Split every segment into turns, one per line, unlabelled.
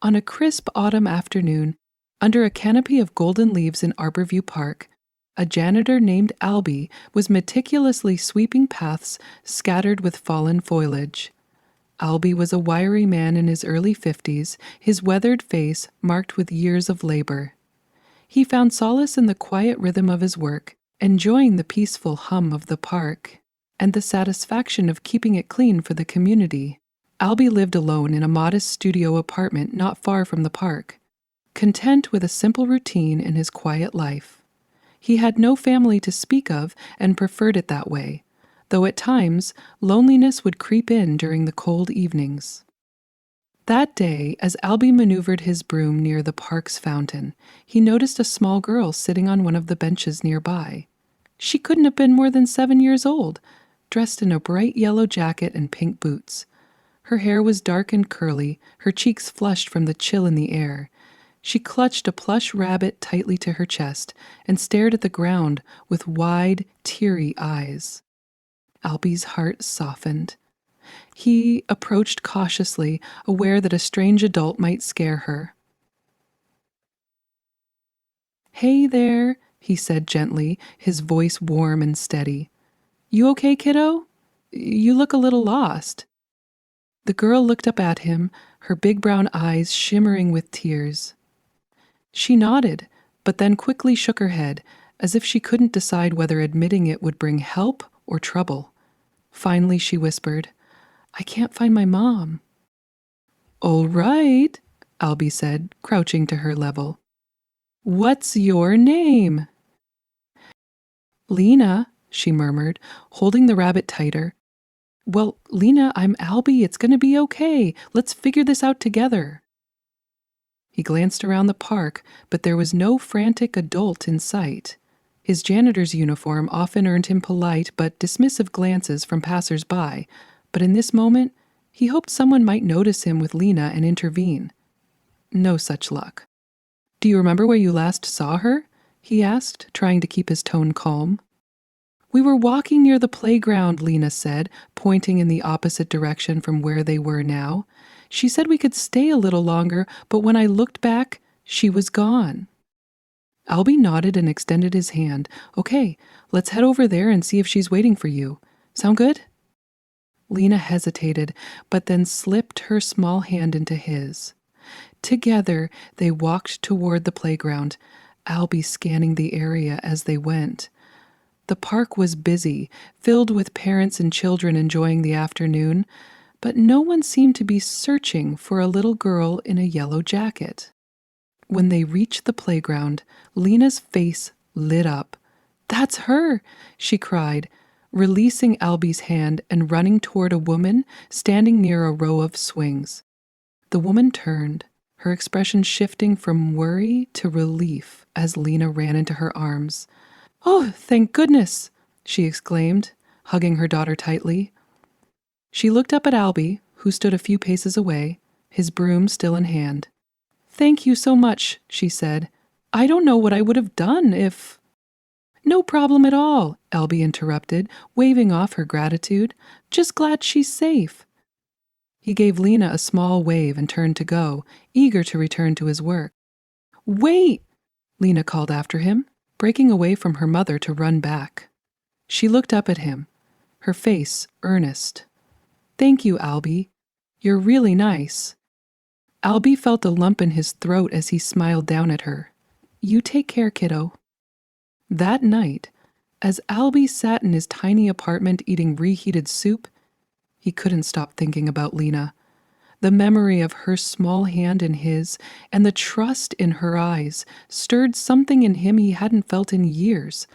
On a crisp autumn afternoon, under a canopy of golden leaves in Arborview Park, a janitor named Alby was meticulously sweeping paths scattered with fallen foliage. Alby was a wiry man in his early 50s, his weathered face marked with years of labor. He found solace in the quiet rhythm of his work, enjoying the peaceful hum of the park, and the satisfaction of keeping it clean for the community. Alby lived alone in a modest studio apartment not far from the park, content with a simple routine in his quiet life. He had no family to speak of and preferred it that way, though at times loneliness would creep in during the cold evenings. That day, as Alby maneuvered his broom near the park's fountain, he noticed a small girl sitting on one of the benches nearby. She couldn't have been more than 7 years old, dressed in a bright yellow jacket and pink boots. Her hair was dark and curly, her cheeks flushed from the chill in the air. She clutched a plush rabbit tightly to her chest and stared at the ground with wide, teary eyes. Alby's heart softened. He approached cautiously, aware that a strange adult might scare her. "Hey there," he said gently, his voice warm and steady. "You okay, kiddo? You look a little lost." The girl looked up at him, her big brown eyes shimmering with tears. She nodded, but then quickly shook her head, as if she couldn't decide whether admitting it would bring help or trouble. Finally, she whispered, "I can't find my mom." "All right," Alby said, crouching to her level. "What's your name?" "Lena," she murmured, holding the rabbit tighter. "Well, Lena, I'm Alby. It's going to be okay. Let's figure this out together." He glanced around the park, but there was no frantic adult in sight. His janitor's uniform often earned him polite but dismissive glances from passers-by, but in this moment, he hoped someone might notice him with Lena and intervene. No such luck. "Do you remember where you last saw her?" he asked, trying to keep his tone calm. "We were walking near the playground," Lena said, pointing in the opposite direction from where they were now. "She said we could stay a little longer, but when I looked back, she was gone." Alby nodded and extended his hand. "Okay, let's head over there and see if she's waiting for you. Sound good?" Lena hesitated, but then slipped her small hand into his. Together, they walked toward the playground, Alby scanning the area as they went. The park was busy, filled with parents and children enjoying the afternoon, but no one seemed to be searching for a little girl in a yellow jacket. When they reached the playground, Lena's face lit up. "That's her!" she cried, releasing Alby's hand and running toward a woman standing near a row of swings. The woman turned, her expression shifting from worry to relief as Lena ran into her arms. "Oh, thank goodness!" she exclaimed, hugging her daughter tightly. She looked up at Alby, who stood a few paces away, his broom still in hand. "Thank you so much," she said. "I don't know what I would have done if—" "No problem at all," Alby interrupted, waving off her gratitude. "Just glad she's safe." He gave Lena a small wave and turned to go, eager to return to his work. "Wait!" Lena called after him, breaking away from her mother to run back. She looked up at him, her face earnest. "Thank you, Alby. You're really nice." Alby felt a lump in his throat as he smiled down at her. "You take care, kiddo." That night, as Alby sat in his tiny apartment eating reheated soup, he couldn't stop thinking about Lena. The memory of her small hand in his and the trust in her eyes stirred something in him he hadn't felt in years,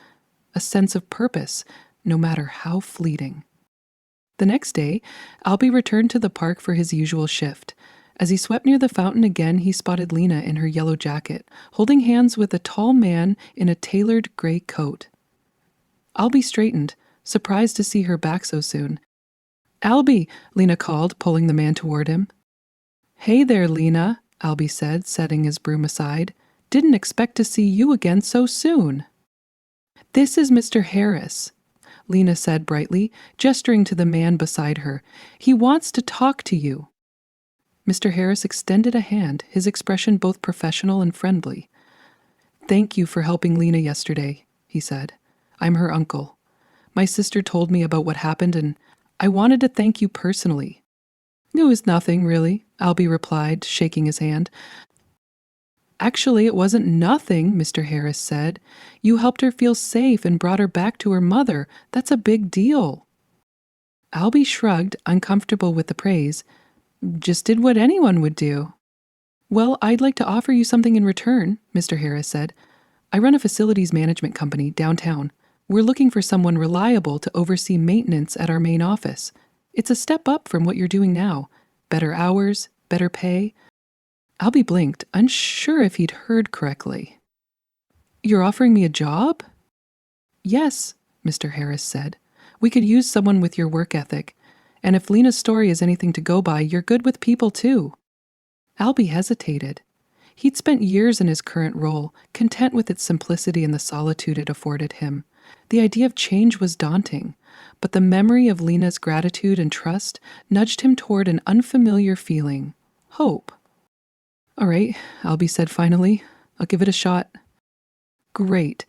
a sense of purpose, no matter how fleeting. The next day, Alby returned to the park for his usual shift. As he swept near the fountain again, he spotted Lena in her yellow jacket, holding hands with a tall man in a tailored gray coat. Alby straightened, surprised to see her back so soon. "Alby," Lena called, pulling the man toward him. "Hey there, Lena," Alby said, setting his broom aside. "Didn't expect to see you again so soon." "This is Mr. Harris," Lena said brightly, gesturing to the man beside her. "He wants to talk to you." Mr. Harris extended a hand, his expression both professional and friendly. "Thank you for helping Lena yesterday," he said. "I'm her uncle. My sister told me about what happened, and I wanted to thank you personally." "It was nothing, really," Alby replied, shaking his hand. "Actually, it wasn't nothing," Mr. Harris said. "You helped her feel safe and brought her back to her mother. That's a big deal." Alby shrugged, uncomfortable with the praise. "Just did what anyone would do." "Well, I'd like to offer you something in return," Mr. Harris said. "I run a facilities management company downtown. We're looking for someone reliable to oversee maintenance at our main office. It's a step up from what you're doing now. Better hours, better pay." Alby blinked, unsure if he'd heard correctly. "You're offering me a job?" "Yes," Mr. Harris said. "We could use someone with your work ethic. And if Lena's story is anything to go by, you're good with people too." Alby hesitated. He'd spent years in his current role, content with its simplicity and the solitude it afforded him. The idea of change was daunting, but the memory of Lena's gratitude and trust nudged him toward an unfamiliar feeling: hope. "All right," Alby said finally. "I'll give it a shot." "Great,"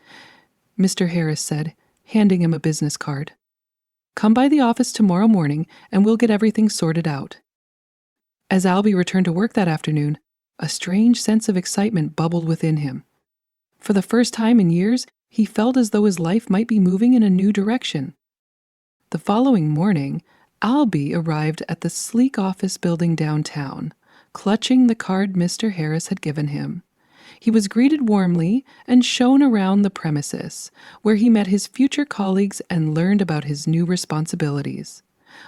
Mr. Harris said, handing him a business card. "Come by the office tomorrow morning and we'll get everything sorted out." As Alby returned to work that afternoon, a strange sense of excitement bubbled within him. For the first time in years, he felt as though his life might be moving in a new direction. The following morning, Alby arrived at the sleek office building downtown, clutching the card Mr. Harris had given him. He was greeted warmly and shown around the premises, where he met his future colleagues and learned about his new responsibilities.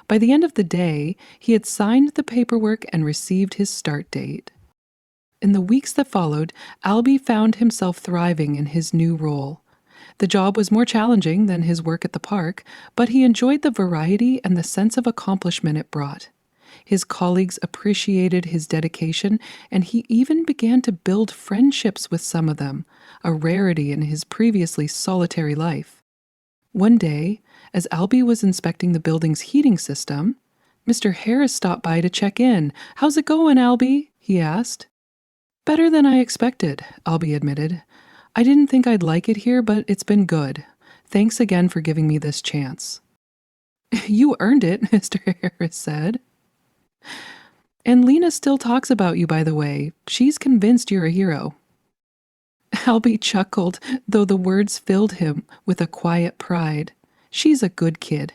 By the end of the day, he had signed the paperwork and received his start date. In the weeks that followed, Alby found himself thriving in his new role. The job was more challenging than his work at the park, but he enjoyed the variety and the sense of accomplishment it brought. His colleagues appreciated his dedication, and he even began to build friendships with some of them, a rarity in his previously solitary life. One day, as Alby was inspecting the building's heating system, Mr. Harris stopped by to check in. "How's it going, Alby?" he asked. "Better than I expected," Alby admitted. "I didn't think I'd like it here, but it's been good. Thanks again for giving me this chance." "You earned it," Mr. Harris said. "And Lena still talks about you, by the way. She's convinced you're a hero." Alby chuckled, though the words filled him with a quiet pride. She's a good kid.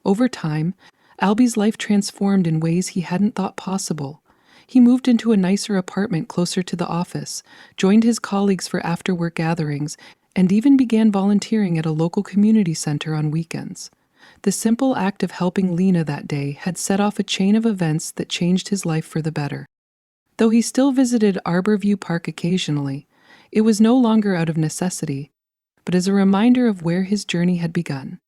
Over time, Alby's life transformed in ways he hadn't thought possible. He moved into a nicer apartment closer to the office, joined his colleagues for after-work gatherings, and even began volunteering at a local community center on weekends. The simple act of helping Lena that day had set off a chain of events that changed his life for the better. Though he still visited Arborview Park occasionally, it was no longer out of necessity, but as a reminder of where his journey had begun.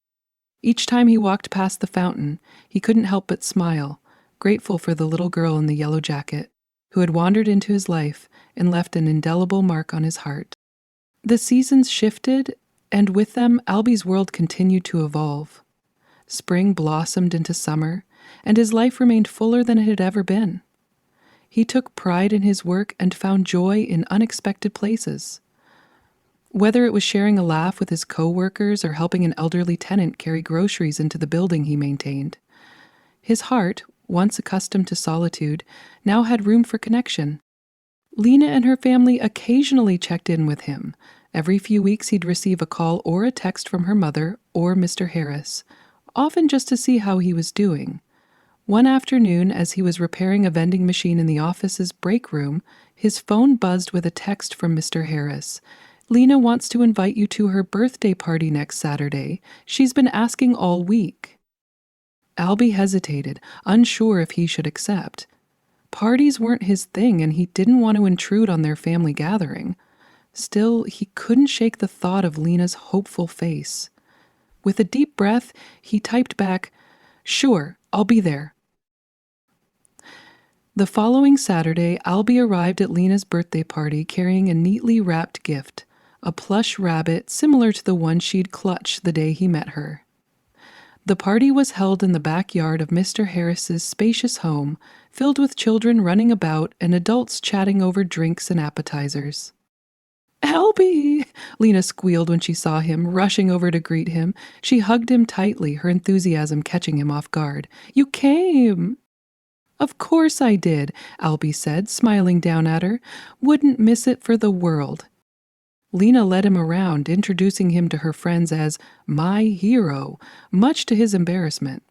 Each time he walked past the fountain, he couldn't help but smile, grateful for the little girl in the yellow jacket, who had wandered into his life and left an indelible mark on his heart. The seasons shifted, and with them, Alby's world continued to evolve. Spring blossomed into summer, and his life remained fuller than it had ever been. He took pride in his work and found joy in unexpected places. Whether it was sharing a laugh with his co-workers or helping an elderly tenant carry groceries into the building he maintained, his heart, once accustomed to solitude, now had room for connection. Lena and her family occasionally checked in with him. Every few weeks he'd receive a call or a text from her mother or Mr. Harris, often just to see how he was doing. One afternoon, as he was repairing a vending machine in the office's break room, his phone buzzed with a text from Mr. Harris. "Lena wants to invite you to her birthday party next Saturday. She's been asking all week." Alby hesitated, unsure if he should accept. Parties weren't his thing, and he didn't want to intrude on their family gathering. Still, he couldn't shake the thought of Lena's hopeful face. With a deep breath, he typed back, "Sure, I'll be there." The following Saturday, Alby arrived at Lena's birthday party carrying a neatly wrapped gift, a plush rabbit similar to the one she'd clutched the day he met her. The party was held in the backyard of Mr. Harris's spacious home, filled with children running about and adults chatting over drinks and appetizers. "Alby!" Lena squealed when she saw him, rushing over to greet him. She hugged him tightly, her enthusiasm catching him off guard. "You came!" "Of course I did," Alby said, smiling down at her. "Wouldn't miss it for the world." Lena led him around, introducing him to her friends as "my hero," much to his embarrassment.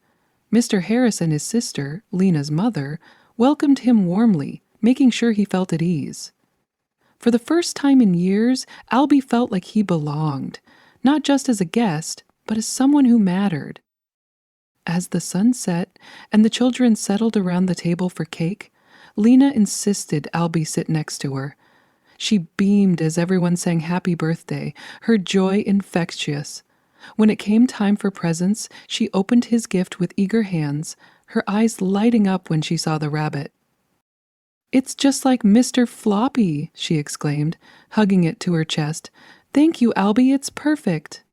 Mr. Harris and his sister, Lena's mother, welcomed him warmly, making sure he felt at ease. For the first time in years, Alby felt like he belonged, not just as a guest, but as someone who mattered. As the sun set and the children settled around the table for cake, Lena insisted Alby sit next to her. She beamed as everyone sang happy birthday, her joy infectious. When it came time for presents, she opened his gift with eager hands, her eyes lighting up when she saw the rabbit. "It's just like Mr. Floppy," she exclaimed, hugging it to her chest. "Thank you, Alby, it's perfect."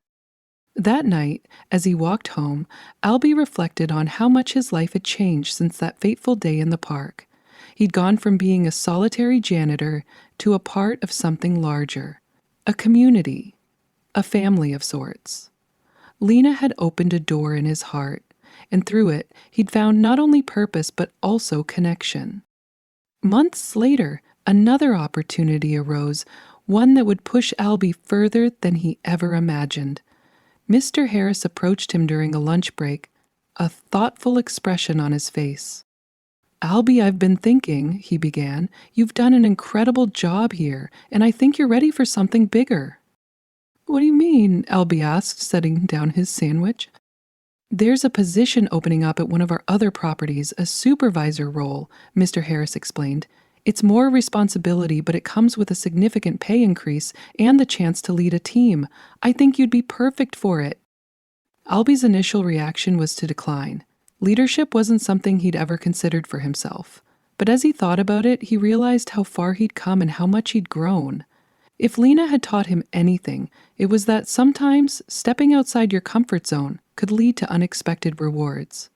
That night, as he walked home, Alby reflected on how much his life had changed since that fateful day in the park. He'd gone from being a solitary janitor to a part of something larger, a community, a family of sorts. Lena had opened a door in his heart, and through it, he'd found not only purpose but also connection. Months later, another opportunity arose, one that would push Alby further than he ever imagined. Mr. Harris approached him during a lunch break, a thoughtful expression on his face. "Alby, I've been thinking," he began. "You've done an incredible job here, and I think you're ready for something bigger." "What do you mean?" Alby asked, setting down his sandwich. "There's a position opening up at one of our other properties, a supervisor role," Mr. Harris explained. "It's more responsibility, but it comes with a significant pay increase and the chance to lead a team. I think you'd be perfect for it." Alby's initial reaction was to decline. Leadership wasn't something he'd ever considered for himself. But as he thought about it, he realized how far he'd come and how much he'd grown. If Lena had taught him anything, it was that sometimes stepping outside your comfort zone could lead to unexpected rewards.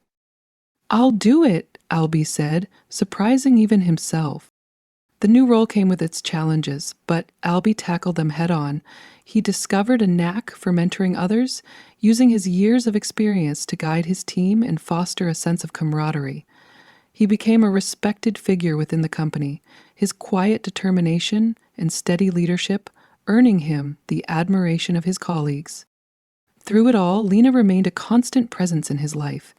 "I'll do it," Alby said, surprising even himself. The new role came with its challenges, but Alby tackled them head-on. He discovered a knack for mentoring others, using his years of experience to guide his team and foster a sense of camaraderie. He became a respected figure within the company, his quiet determination and steady leadership earning him the admiration of his colleagues. Through it all, Lena remained a constant presence in his life.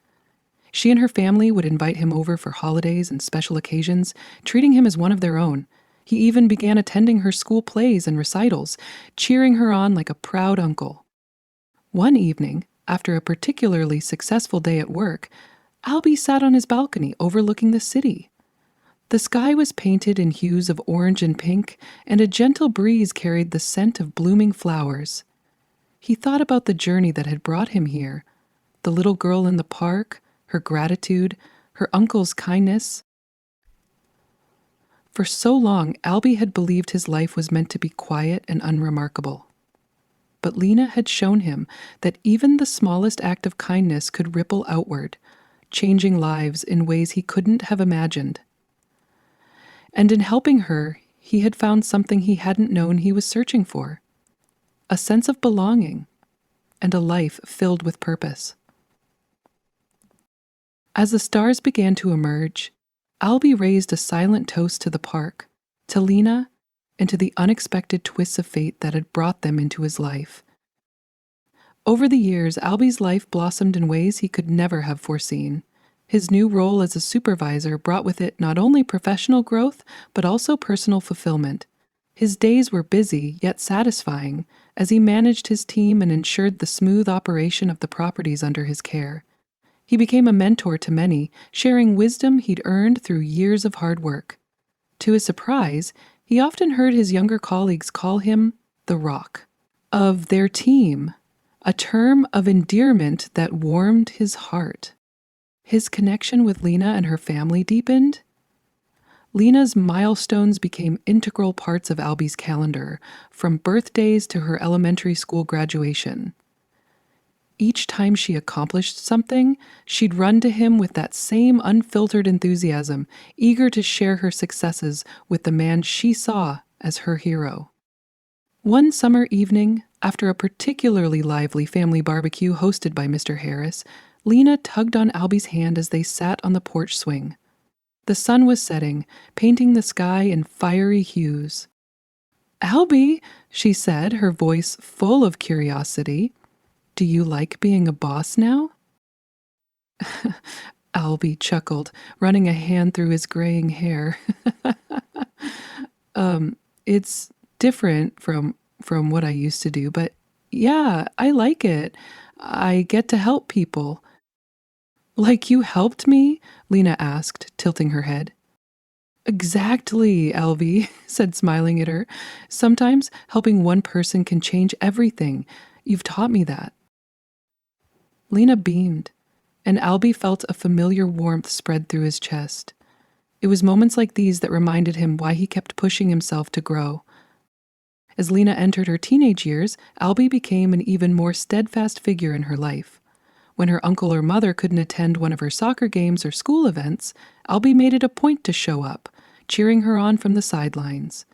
She and her family would invite him over for holidays and special occasions, treating him as one of their own. He even began attending her school plays and recitals, cheering her on like a proud uncle. One evening, after a particularly successful day at work, Alby sat on his balcony overlooking the city. The sky was painted in hues of orange and pink, and a gentle breeze carried the scent of blooming flowers. He thought about the journey that had brought him here, the little girl in the park, her gratitude, her uncle's kindness. For so long, Alby had believed his life was meant to be quiet and unremarkable. But Lena had shown him that even the smallest act of kindness could ripple outward, changing lives in ways he couldn't have imagined. And in helping her, he had found something he hadn't known he was searching for, a sense of belonging and a life filled with purpose. As the stars began to emerge, Alby raised a silent toast to the park, to Lena, and to the unexpected twists of fate that had brought them into his life. Over the years, Alby's life blossomed in ways he could never have foreseen. His new role as a supervisor brought with it not only professional growth, but also personal fulfillment. His days were busy, yet satisfying, as he managed his team and ensured the smooth operation of the properties under his care. He became a mentor to many, sharing wisdom he'd earned through years of hard work. To his surprise, he often heard his younger colleagues call him the rock of their team, a term of endearment that warmed his heart. His connection with Lena and her family deepened. Lena's milestones became integral parts of Alby's calendar, from birthdays to her elementary school graduation. Each time she accomplished something, she'd run to him with that same unfiltered enthusiasm, eager to share her successes with the man she saw as her hero. One summer evening, after a particularly lively family barbecue hosted by Mr. Harris, Lena tugged on Alby's hand as they sat on the porch swing. The sun was setting, painting the sky in fiery hues. "Alby," she said, her voice full of curiosity, "do you like being a boss now?" Alby chuckled, running a hand through his graying hair. It's different from what I used to do, but yeah, I like it. I get to help people. Like you helped me? Lena asked, tilting her head. Exactly, Alby said, smiling at her. Sometimes helping one person can change everything. You've taught me that. Lena beamed, and Alby felt a familiar warmth spread through his chest. It was moments like these that reminded him why he kept pushing himself to grow. As Lena entered her teenage years, Alby became an even more steadfast figure in her life. When her uncle or mother couldn't attend one of her soccer games or school events, Alby made it a point to show up, cheering her on from the sidelines.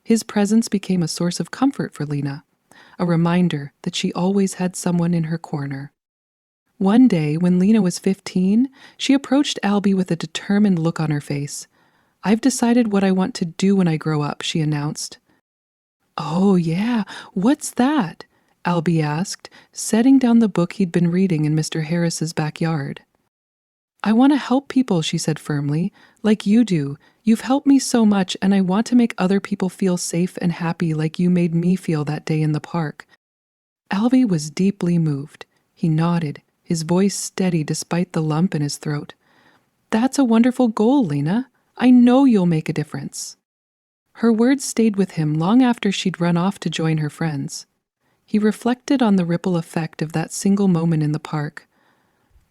His presence became a source of comfort for Lena, a reminder that she always had someone in her corner. One day, when Lena was 15, she approached Alby with a determined look on her face. "I've decided what I want to do when I grow up," she announced. "Oh, yeah, what's that?" Alby asked, setting down the book he'd been reading in Mr. Harris's backyard. "I want to help people," she said firmly, "like you do. You've helped me so much, and I want to make other people feel safe and happy like you made me feel that day in the park." Alby was deeply moved. He nodded, his voice steady despite the lump in his throat. "That's a wonderful goal, Lena. I know you'll make a difference." Her words stayed with him long after she'd run off to join her friends. He reflected on the ripple effect of that single moment in the park.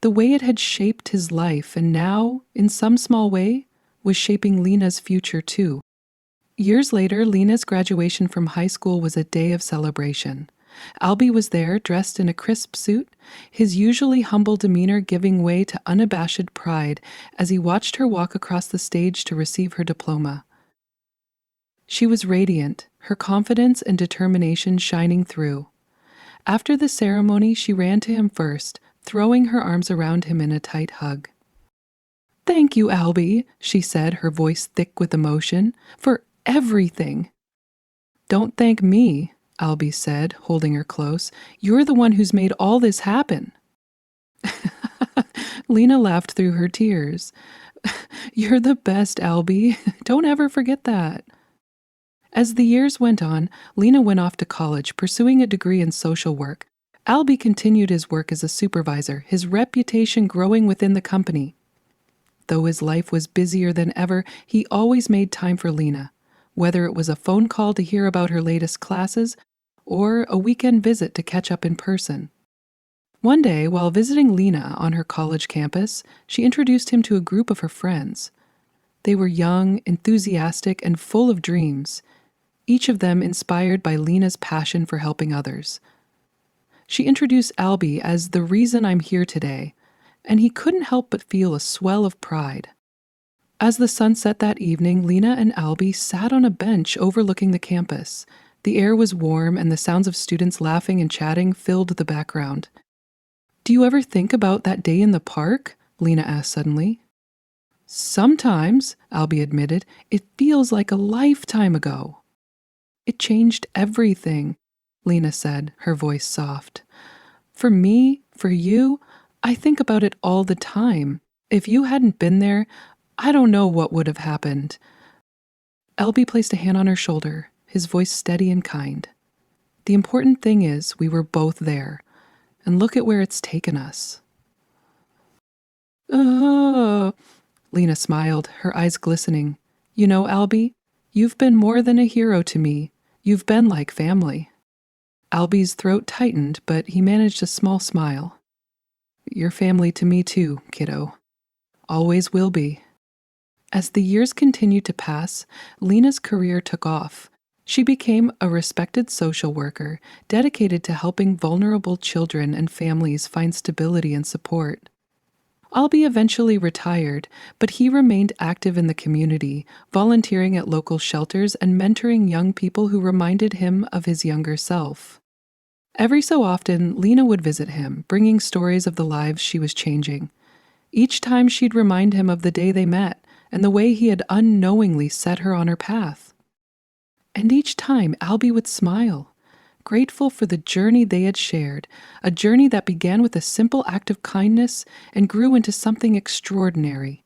The way it had shaped his life and now, in some small way, was shaping Lena's future too. Years later, Lena's graduation from high school was a day of celebration. Alby was there, dressed in a crisp suit, his usually humble demeanor giving way to unabashed pride as he watched her walk across the stage to receive her diploma. She was radiant, her confidence and determination shining through. After the ceremony, she ran to him first, throwing her arms around him in a tight hug. "Thank you, Alby," she said, her voice thick with emotion, "for everything." "Don't thank me," Alby said, holding her close. "You're the one who's made all this happen." Lena laughed through her tears. "You're the best, Alby. Don't ever forget that." As the years went on, Lena went off to college, pursuing a degree in social work. Alby continued his work as a supervisor, his reputation growing within the company. Though his life was busier than ever, he always made time for Lena, whether it was a phone call to hear about her latest classes or a weekend visit to catch up in person. One day, while visiting Lena on her college campus, she introduced him to a group of her friends. They were young, enthusiastic, and full of dreams, each of them inspired by Lena's passion for helping others. She introduced Alby as the reason I'm here today, and he couldn't help but feel a swell of pride. As the sun set that evening, Lena and Alby sat on a bench overlooking the campus. The air was warm, and the sounds of students laughing and chatting filled the background. "Do you ever think about that day in the park?" Lena asked suddenly. "Sometimes," Alby admitted. "It feels like a lifetime ago." "It changed everything," Lena said, her voice soft. "For me, for you, I think about it all the time. If you hadn't been there, I don't know what would have happened." Alby placed a hand on her shoulder, his voice steady and kind. "The important thing is we were both there, and look at where it's taken us." "Oh," Lena smiled, her eyes glistening. "You know, Alby, you've been more than a hero to me. You've been like family." Alby's throat tightened, but he managed a small smile. "You're family to me too, kiddo. Always will be." As the years continued to pass, Lena's career took off. She became a respected social worker dedicated to helping vulnerable children and families find stability and support. Alby eventually retired, but he remained active in the community, volunteering at local shelters and mentoring young people who reminded him of his younger self. Every so often, Lena would visit him, bringing stories of the lives she was changing. Each time she'd remind him of the day they met and the way he had unknowingly set her on her path. And each time, Alby would smile, grateful for the journey they had shared, a journey that began with a simple act of kindness and grew into something extraordinary.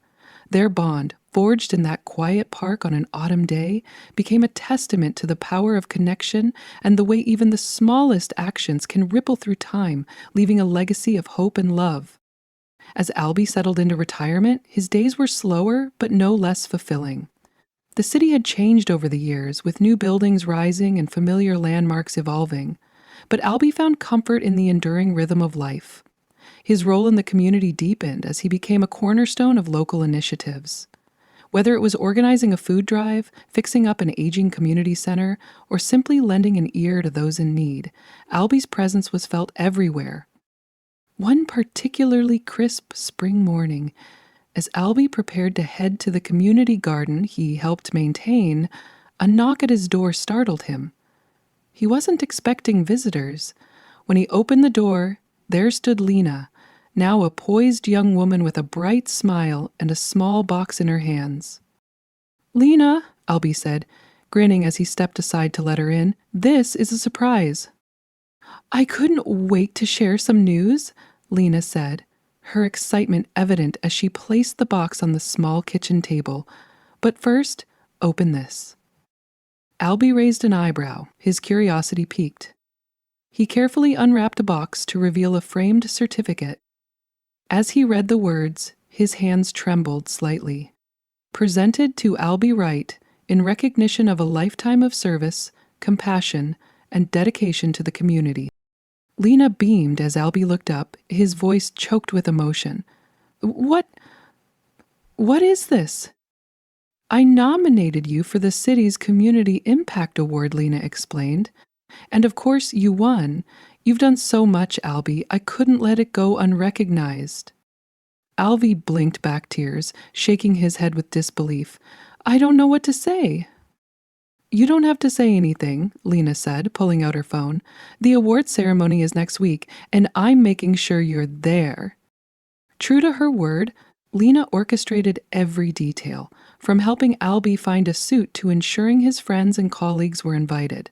Their bond, forged in that quiet park on an autumn day, became a testament to the power of connection and the way even the smallest actions can ripple through time, leaving a legacy of hope and love. As Alby settled into retirement, his days were slower but no less fulfilling. The city had changed over the years, with new buildings rising and familiar landmarks evolving, but Alby found comfort in the enduring rhythm of life. His role in the community deepened as he became a cornerstone of local initiatives. Whether it was organizing a food drive, fixing up an aging community center, or simply lending an ear to those in need, Alby's presence was felt everywhere. One particularly crisp spring morning, as Alby prepared to head to the community garden he helped maintain, a knock at his door startled him. He wasn't expecting visitors. When he opened the door, there stood Lena, now a poised young woman with a bright smile and a small box in her hands. "Lena," Alby said, grinning as he stepped aside to let her in, "this is a surprise." "I couldn't wait to share some news," Lena said, her excitement evident as she placed the box on the small kitchen table. "But first, open this." Alby raised an eyebrow, his curiosity piqued. He carefully unwrapped a box to reveal a framed certificate. As he read the words, his hands trembled slightly. "Presented to Alby Wright in recognition of a lifetime of service, compassion, and dedication to the community." Lena beamed as Alby looked up, his voice choked with emotion. What is this?" "I nominated you for the city's Community Impact Award," Lena explained. "And of course you won. You've done so much, Alby. I couldn't let it go unrecognized." Alby blinked back tears, shaking his head with disbelief. "I don't know what to say." "You don't have to say anything," Lena said, pulling out her phone. "The award ceremony is next week, and I'm making sure you're there." True to her word, Lena orchestrated every detail, from helping Alby find a suit to ensuring his friends and colleagues were invited.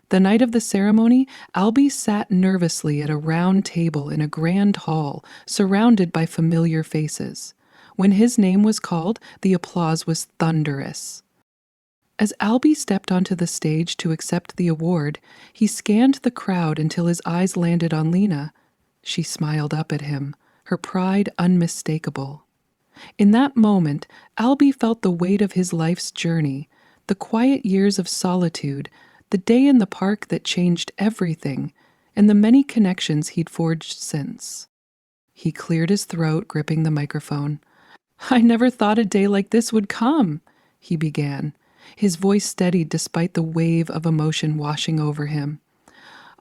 The night of the ceremony, Alby sat nervously at a round table in a grand hall, surrounded by familiar faces. When his name was called, the applause was thunderous. As Alby stepped onto the stage to accept the award, he scanned the crowd until his eyes landed on Lena. She smiled up at him, her pride unmistakable. In that moment, Alby felt the weight of his life's journey, the quiet years of solitude, the day in the park that changed everything, and the many connections he'd forged since. He cleared his throat, gripping the microphone. "I never thought a day like this would come," he began, his voice steadied despite the wave of emotion washing over him.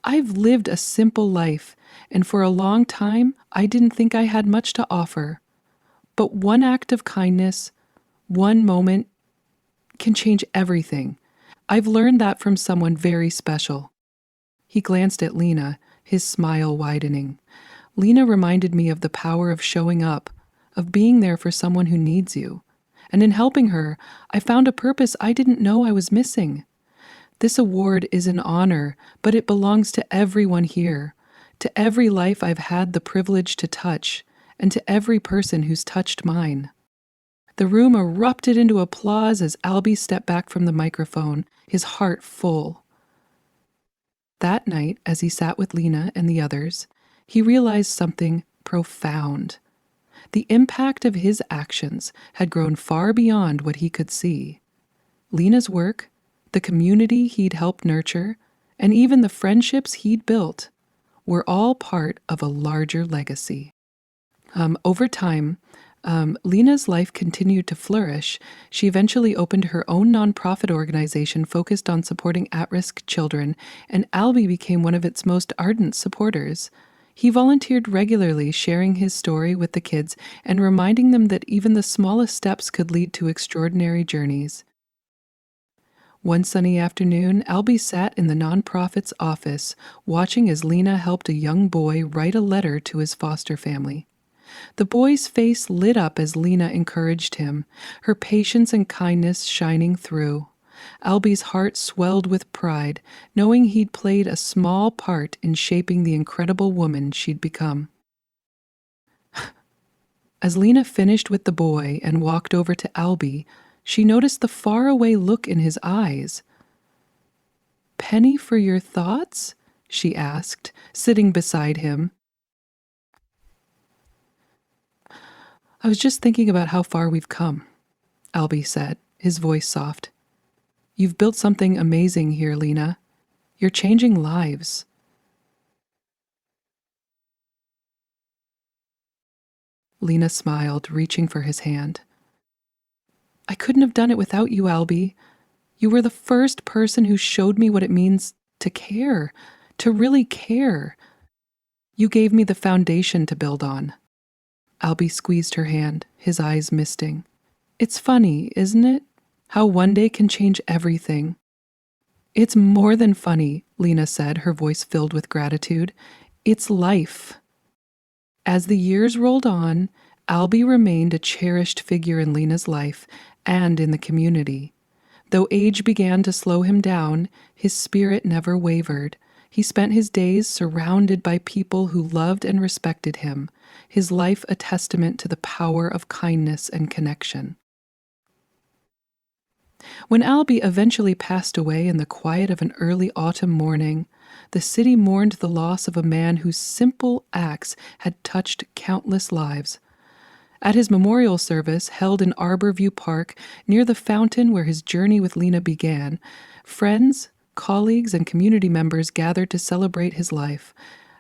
"I've lived a simple life, and for a long time I didn't think I had much to offer. But one act of kindness, one moment, can change everything. I've learned that from someone very special." He glanced at Lena, his smile widening. "Lena reminded me of the power of showing up, of being there for someone who needs you. And in helping her, I found a purpose I didn't know I was missing. This award is an honor, but it belongs to everyone here, to every life I've had the privilege to touch, and to every person who's touched mine." The room erupted into applause as Alby stepped back from the microphone, his heart full. That night, as he sat with Lena and the others, he realized something profound. The impact of his actions had grown far beyond what he could see. Lena's work, the community he'd helped nurture, and even the friendships he'd built were all part of a larger legacy. Over time, Lena's life continued to flourish. She eventually opened her own nonprofit organization focused on supporting at risk children, and Alby became one of its most ardent supporters. He volunteered regularly, sharing his story with the kids and reminding them that even the smallest steps could lead to extraordinary journeys. One sunny afternoon, Alby sat in the nonprofit's office, watching as Lena helped a young boy write a letter to his foster family. The boy's face lit up as Lena encouraged him, her patience and kindness shining through. Alby's heart swelled with pride, knowing he'd played a small part in shaping the incredible woman she'd become. As Lena finished with the boy and walked over to Alby, she noticed the faraway look in his eyes. "Penny for your thoughts?" she asked, sitting beside him. "I was just thinking about how far we've come," Alby said, his voice soft. "You've built something amazing here, Lena. You're changing lives." Lena smiled, reaching for his hand. "I couldn't have done it without you, Alby. You were the first person who showed me what it means to care, to really care. You gave me the foundation to build on." Alby squeezed her hand, his eyes misting. "It's funny, isn't it? How one day can change everything." "It's more than funny," Lena said, her voice filled with gratitude. "It's life." As the years rolled on, Alby remained a cherished figure in Lena's life and in the community. Though age began to slow him down, his spirit never wavered. He spent his days surrounded by people who loved and respected him, his life a testament to the power of kindness and connection. When Alby eventually passed away in the quiet of an early autumn morning, the city mourned the loss of a man whose simple acts had touched countless lives. At his memorial service, held in Arborview Park, near the fountain where his journey with Lena began, friends, colleagues, and community members gathered to celebrate his life.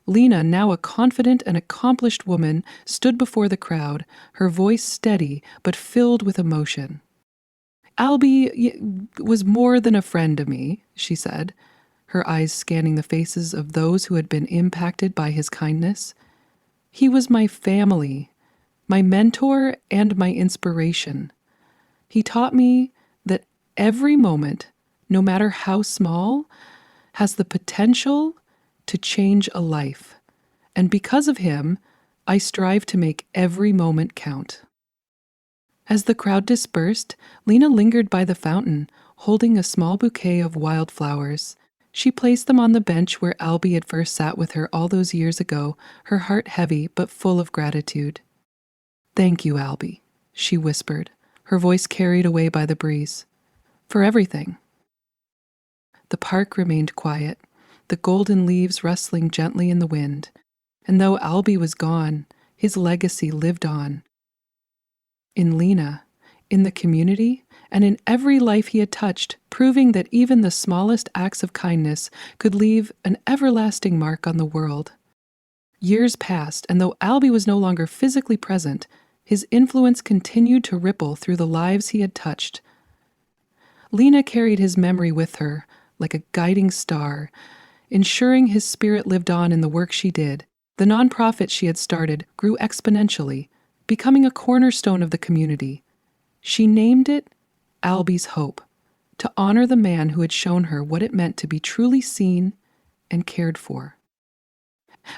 Lena, now a confident and accomplished woman, stood before the crowd, her voice steady but filled with emotion. "Alby was more than a friend to me," she said, her eyes scanning the faces of those who had been impacted by his kindness. "He was my family, my mentor, and my inspiration. He taught me that every moment, no matter how small, has the potential to change a life. And because of him, I strive to make every moment count." As the crowd dispersed, Lena lingered by the fountain, holding a small bouquet of wildflowers. She placed them on the bench where Alby had first sat with her all those years ago, her heart heavy but full of gratitude. "Thank you, Alby," she whispered, her voice carried away by the breeze. "For everything." The park remained quiet, the golden leaves rustling gently in the wind. And though Alby was gone, his legacy lived on. In Lena, in the community, and in every life he had touched, proving that even the smallest acts of kindness could leave an everlasting mark on the world. Years passed, and though Alby was no longer physically present, his influence continued to ripple through the lives he had touched. Lena carried his memory with her, like a guiding star, ensuring his spirit lived on in the work she did. The nonprofit she had started grew exponentially, becoming a cornerstone of the community. She named it Alby's Hope, to honor the man who had shown her what it meant to be truly seen and cared for.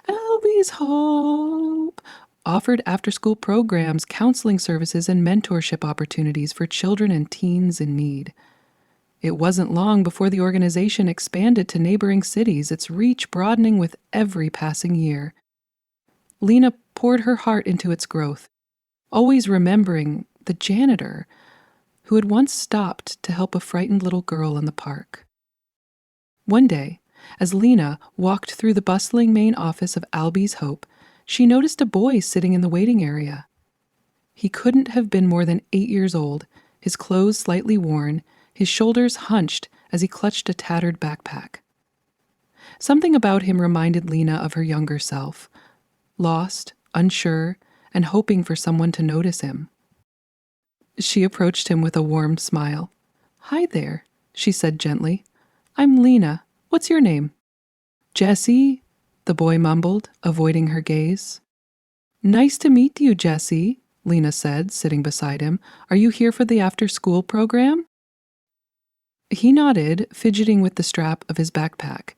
Alby's Hope offered after-school programs, counseling services, and mentorship opportunities for children and teens in need. It wasn't long before the organization expanded to neighboring cities, its reach broadening with every passing year. Lena poured her heart into its growth, always remembering the janitor who had once stopped to help a frightened little girl in the park. One day, as Lena walked through the bustling main office of Alby's Hope, she noticed a boy sitting in the waiting area. He couldn't have been more than 8 years old, his clothes slightly worn, his shoulders hunched as he clutched a tattered backpack. Something about him reminded Lena of her younger self, lost, unsure, and hoping for someone to notice him. She approached him with a warm smile. "Hi there," she said gently. "I'm Lena. What's your name?" "Jessie," the boy mumbled, avoiding her gaze. "Nice to meet you, Jessie," Lena said, sitting beside him. "Are you here for the after-school program?" He nodded, fidgeting with the strap of his backpack.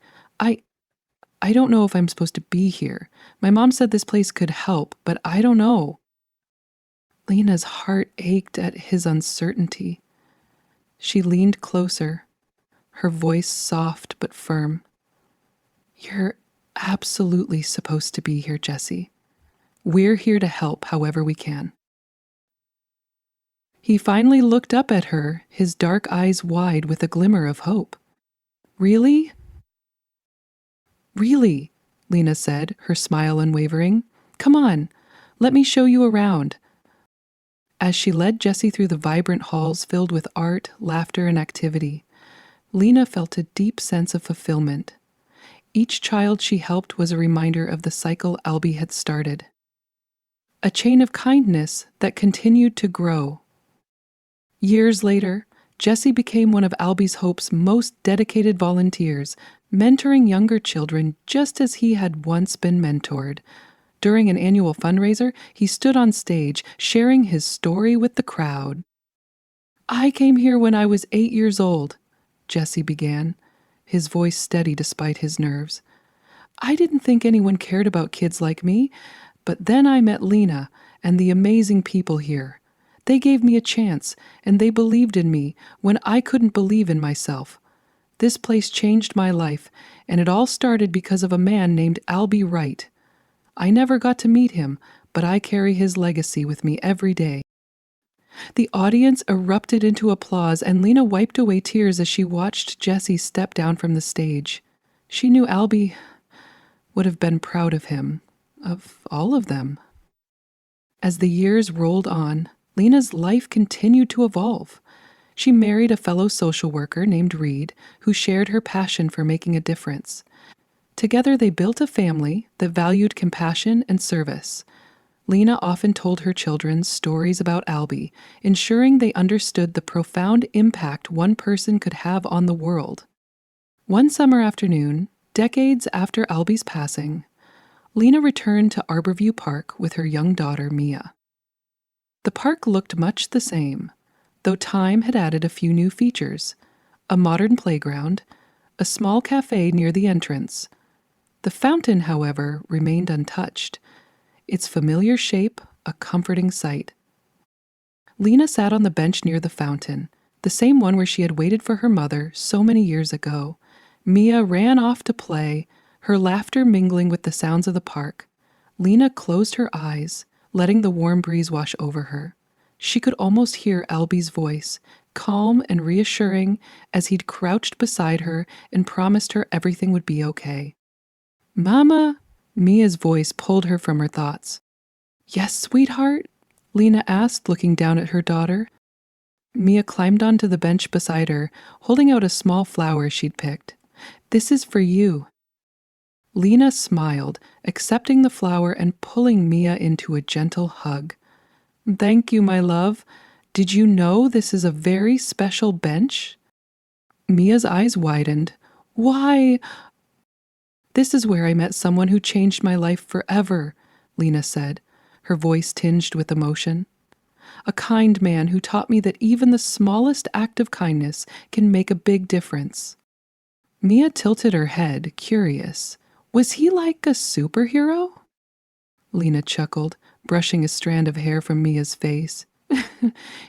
I don't know if I'm supposed to be here. My mom said this place could help, but I don't know." Lena's heart ached at his uncertainty. She leaned closer, her voice soft but firm. "You're absolutely supposed to be here, Jessie. We're here to help however we can." He finally looked up at her, his dark eyes wide with a glimmer of hope. "Really?" "Really," Lena said, her smile unwavering. "Come on, let me show you around." As she led Jessie through the vibrant halls filled with art, laughter, and activity, Lena felt a deep sense of fulfillment. Each child she helped was a reminder of the cycle Alby had started. A chain of kindness that continued to grow. Years later, Jessie became one of Alby's Hope's most dedicated volunteers, mentoring younger children just as he had once been mentored. During an annual fundraiser, he stood on stage, sharing his story with the crowd. "I came here when I was 8 years old," Jessie began, his voice steady despite his nerves. "I didn't think anyone cared about kids like me, but then I met Lena and the amazing people here. They gave me a chance, and they believed in me when I couldn't believe in myself. This place changed my life, and it all started because of a man named Alby Wright. I never got to meet him, but I carry his legacy with me every day." The audience erupted into applause, and Lena wiped away tears as she watched Jessie step down from the stage. She knew Alby would have been proud of him, of all of them. As the years rolled on, Lena's life continued to evolve. She married a fellow social worker named Reed, who shared her passion for making a difference. Together they built a family that valued compassion and service. Lena often told her children stories about Alby, ensuring they understood the profound impact one person could have on the world. One summer afternoon, decades after Alby's passing, Lena returned to Arborview Park with her young daughter, Mia. The park looked much the same, though time had added a few new features: a modern playground, a small cafe near the entrance. The fountain, however, remained untouched, its familiar shape a comforting sight. Lena sat on the bench near the fountain, the same one where she had waited for her mother so many years ago. Mia ran off to play, her laughter mingling with the sounds of the park. Lena closed her eyes, letting the warm breeze wash over her. She could almost hear Alby's voice, calm and reassuring, as he'd crouched beside her and promised her everything would be okay. "Mama," Mia's voice pulled her from her thoughts. "Yes, sweetheart?" Lena asked, looking down at her daughter. Mia climbed onto the bench beside her, holding out a small flower she'd picked. "This is for you." Lena smiled, accepting the flower and pulling Mia into a gentle hug. "Thank you, my love. Did you know this is a very special bench?" Mia's eyes widened. "Why?" "This is where I met someone who changed my life forever," Lena said, her voice tinged with emotion. "A kind man who taught me that even the smallest act of kindness can make a big difference." Mia tilted her head, curious. "Was he like a superhero?" Lena chuckled, brushing a strand of hair from Mia's face.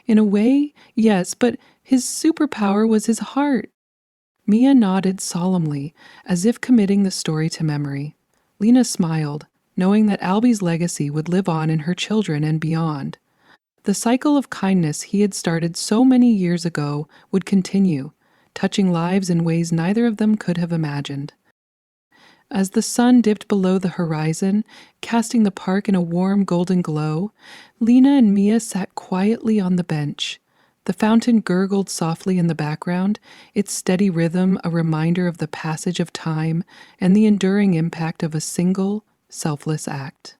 "In a way, yes, but his superpower was his heart." Mia nodded solemnly, as if committing the story to memory. Lena smiled, knowing that Alby's legacy would live on in her children and beyond. The cycle of kindness he had started so many years ago would continue, touching lives in ways neither of them could have imagined. As the sun dipped below the horizon, casting the park in a warm golden glow, Lena and Mia sat quietly on the bench. The fountain gurgled softly in the background, its steady rhythm a reminder of the passage of time and the enduring impact of a single, selfless act.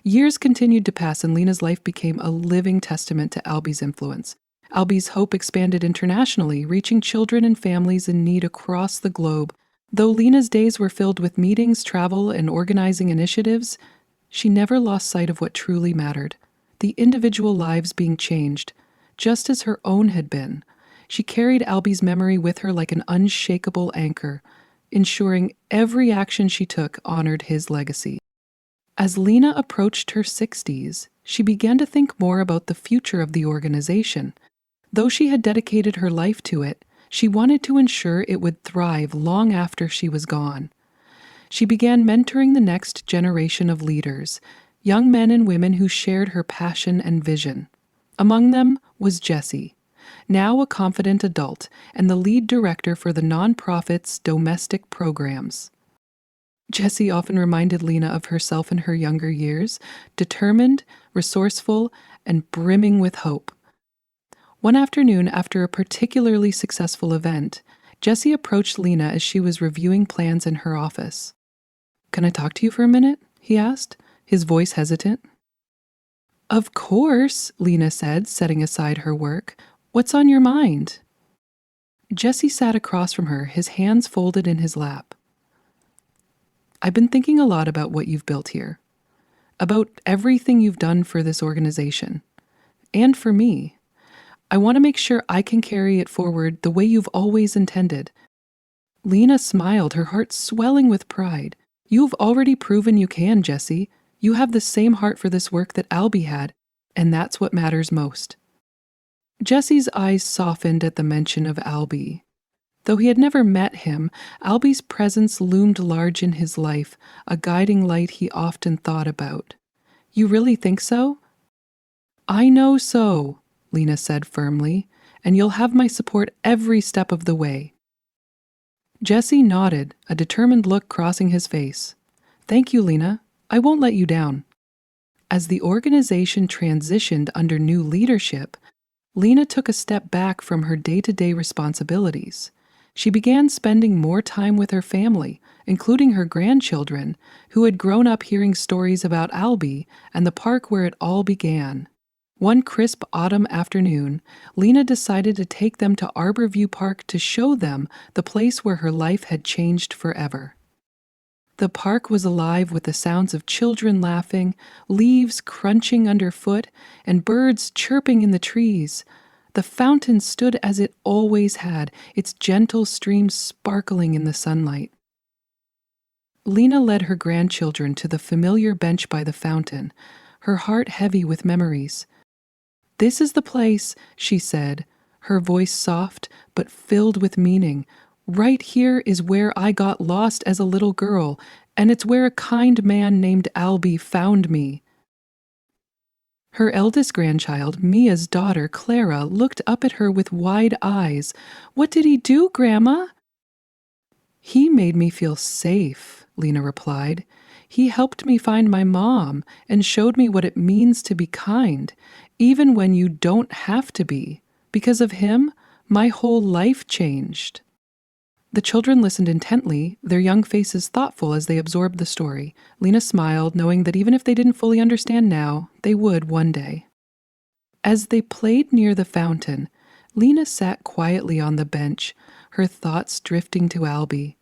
Years continued to pass, and Lena's life became a living testament to Alby's influence. Alby's hope expanded internationally, reaching children and families in need across the globe. Though Lena's days were filled with meetings, travel, and organizing initiatives, she never lost sight of what truly mattered: the individual lives being changed, just as her own had been. She carried Alby's memory with her like an unshakable anchor, ensuring every action she took honored his legacy. As Lena approached her 60s, she began to think more about the future of the organization. Though she had dedicated her life to it, she wanted to ensure it would thrive long after she was gone. She began mentoring the next generation of leaders, young men and women who shared her passion and vision. Among them was Jessie, now a confident adult and the lead director for the nonprofit's domestic programs. Jessie often reminded Lena of herself in her younger years, determined, resourceful, and brimming with hope. One afternoon, after a particularly successful event, Jessie approached Lena as she was reviewing plans in her office. "Can I talk to you for a minute?" he asked, his voice hesitant. "Of course," Lena said, setting aside her work. "What's on your mind?" Jessie sat across from her, his hands folded in his lap. "I've been thinking a lot about what you've built here, about everything you've done for this organization, and for me. I want to make sure I can carry it forward the way you've always intended." Lena smiled, her heart swelling with pride. "You've already proven you can, Jessie. You have the same heart for this work that Alby had, and that's what matters most." Jessie's eyes softened at the mention of Alby. Though he had never met him, Alby's presence loomed large in his life, a guiding light he often thought about. "You really think so?" "I know so," Lena said firmly, "and you'll have my support every step of the way." Jessie nodded, a determined look crossing his face. "Thank you, Lena. I won't let you down." As the organization transitioned under new leadership, Lena took a step back from her day-to-day responsibilities. She began spending more time with her family, including her grandchildren, who had grown up hearing stories about Alby and the park where it all began. One crisp autumn afternoon, Lena decided to take them to Arborview Park to show them the place where her life had changed forever. The park was alive with the sounds of children laughing, leaves crunching underfoot, and birds chirping in the trees. The fountain stood as it always had, its gentle stream sparkling in the sunlight. Lena led her grandchildren to the familiar bench by the fountain, her heart heavy with memories. "This is the place," she said, her voice soft but filled with meaning. "Right here is where I got lost as a little girl, and it's where a kind man named Alby found me." Her eldest grandchild, Mia's daughter, Clara, looked up at her with wide eyes. "What did he do, Grandma?" "He made me feel safe," Lena replied. "He helped me find my mom and showed me what it means to be kind, even when you don't have to be. Because of him, my whole life changed." The children listened intently, their young faces thoughtful as they absorbed the story. Lena smiled, knowing that even if they didn't fully understand now, they would one day. As they played near the fountain, Lena sat quietly on the bench, her thoughts drifting to Alby.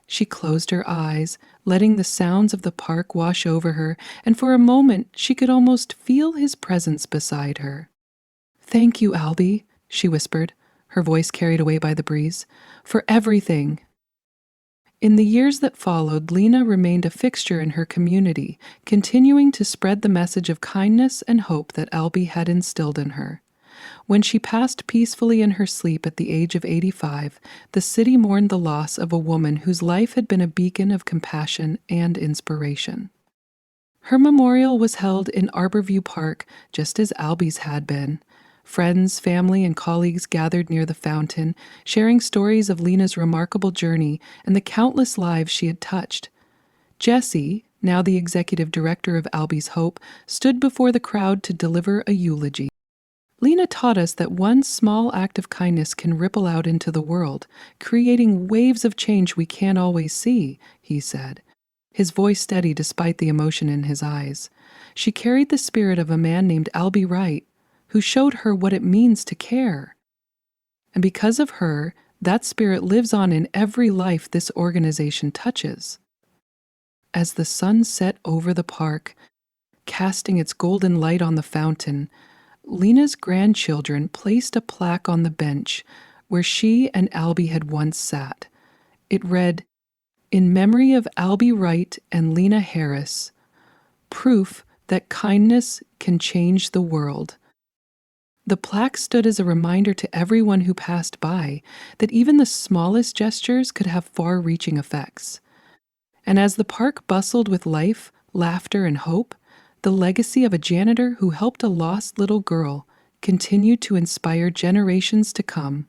She closed her eyes, letting the sounds of the park wash over her, and for a moment she could almost feel his presence beside her. "Thank you, Alby," she whispered, her voice carried away by the breeze, "for everything." In the years that followed, Lena remained a fixture in her community, continuing to spread the message of kindness and hope that Alby had instilled in her. When she passed peacefully in her sleep at the age of 85, the city mourned the loss of a woman whose life had been a beacon of compassion and inspiration. Her memorial was held in Arborview Park, just as Alby's had been. Friends, family, and colleagues gathered near the fountain, sharing stories of Lena's remarkable journey and the countless lives she had touched. Jessie, now the executive director of Alby's Hope, stood before the crowd to deliver a eulogy. "Lena taught us that one small act of kindness can ripple out into the world, creating waves of change we can't always see," he said, his voice steady despite the emotion in his eyes. She carried the spirit of a man named Alby Wright, who showed her what it means to care. And because of her, that spirit lives on in every life this organization touches. As the sun set over the park, casting its golden light on the fountain, Lena's grandchildren placed a plaque on the bench where she and Alby had once sat. It read, "In memory of Alby Wright and Lena Harris, proof that kindness can change the world." The plaque stood as a reminder to everyone who passed by that even the smallest gestures could have far-reaching effects. And as the park bustled with life, laughter, and hope, the legacy of a janitor who helped a lost little girl continued to inspire generations to come.